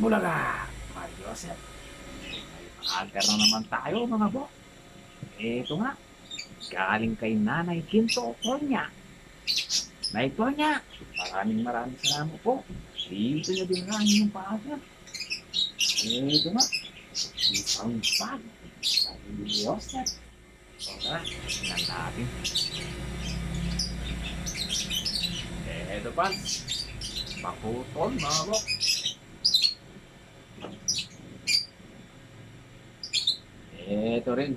Bulaga! Mario Joseph, aga na naman tayo mga bo. Eto nga, galing kay Nanay Ginto Tonya. Nay Tonya, maraming salamat po. Dito niya din ang inyong paaga. Eto nga, isang bag. Mario Joseph. So tara, tingnan natin. Eto pa, pakutol mga bo. Eto rin,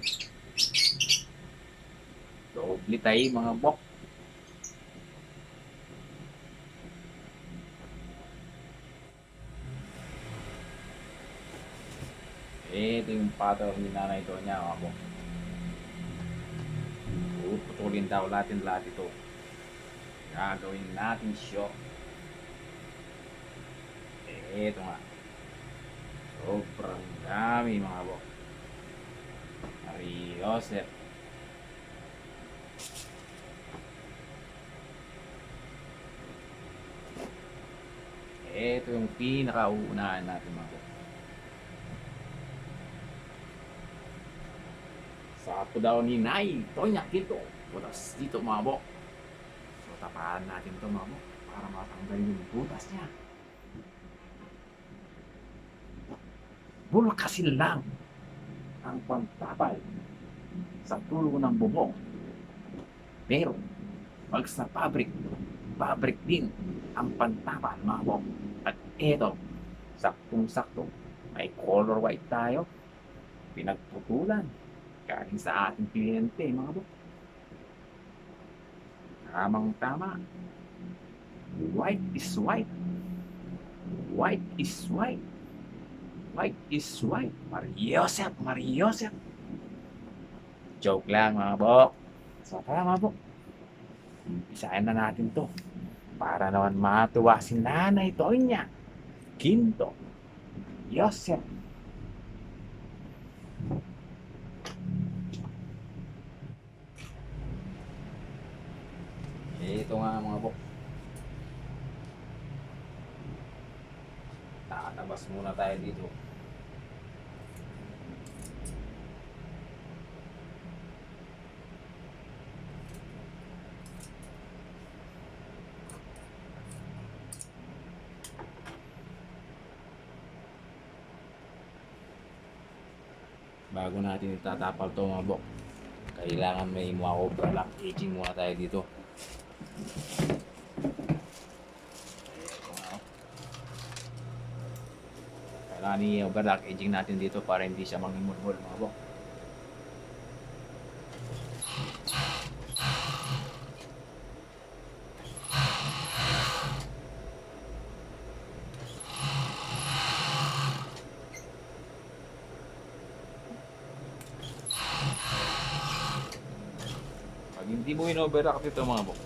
doble tayo mga bok. Ito yung pattern ni Nanay Tonya mga bok. Putulin daw natin lahat ito. Gagawin natin show. Ito nga. Sobrang dami mga bok. Maria Joseph. Ito yung pinakauunahan natin mga bok. Sapo daw ni Nay Tonya Ginto. Butas dito mga bok. So tapahan natin ito mga bok para matanggal yung butas niya. Bulkasin lang ang pantapal sa tulo ng bubong. Pero pag sa pabrik din ang pantapal mga bok. At eto, saktong-sakto, may color white tayo. Pinagputulan galing sa ating kliyente mga bok. Tamang tama. White is white. White is white. White is white. Maria Joseph. Joke lang mga bok. So tara mga bok, umpisahan na natin to para naman matuwa si Nanay Tonya Ginto Joseph. Ito nga mga bok, tatabas muna tayo dito. Bago natin itatapal to mga bok, kailangan may overlock aging muna tayo dito. Kailangan i-overlock aging natin dito para hindi siya mangimulmul mga bok. Pag hindi mo in-overlock dito mga bok,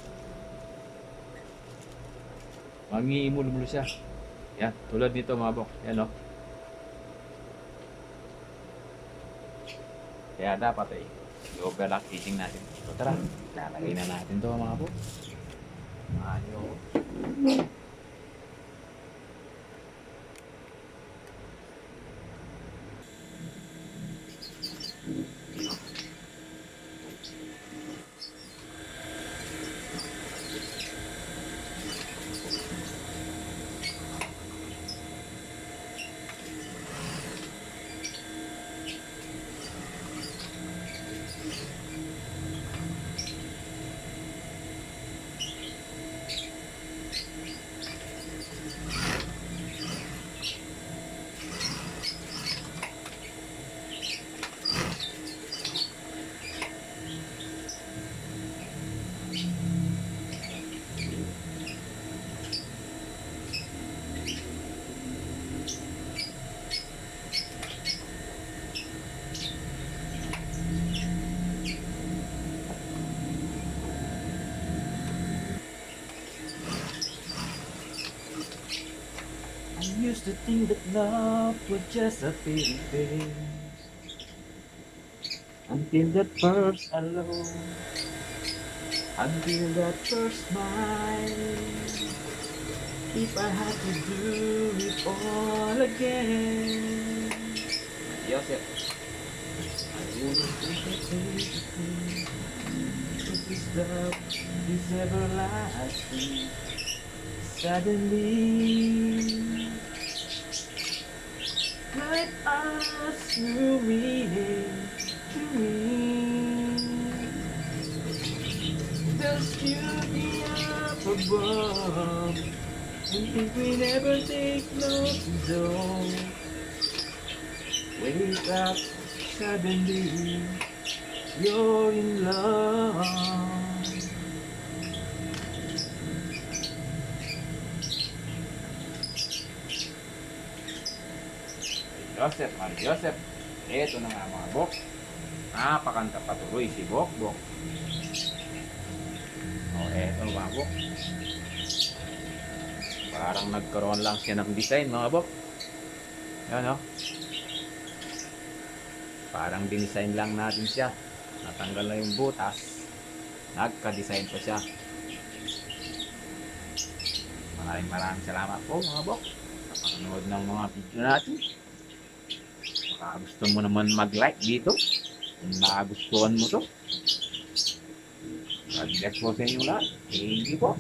mangimulmul siya. Yan, tulad nito mga bok. Yan o. Kaya dapat i-overlock aging natin. So tara, lalagay na natin to mga bok. Ayo. Used to think that love was just a fairy tale until that first alone, until that first smile. if I had to do it all again. Joseph. I wouldn't think I'd take a thing. But this love is everlasting. Suddenly, light us new meaning to me. There's beauty up above, and think we never take notice of. Wake up, suddenly, you're in love. Joseph, Marie Joseph. Eto na nga mga bok. Napakanta patuloy si Bok Bok. O eto mga bok. Parang nagkaroon lang siya ng design mga bok. Yan o. Parang dinesign lang natin siya. Natanggal na yung butas. Nagka-design pa siya. Maraming salamat po mga bok. Napanood ng mga video natin. Baka gusto mo naman mag-like dito. Kung nakagustuhan mo to. God bless po sa inyo lahat. Thank you po.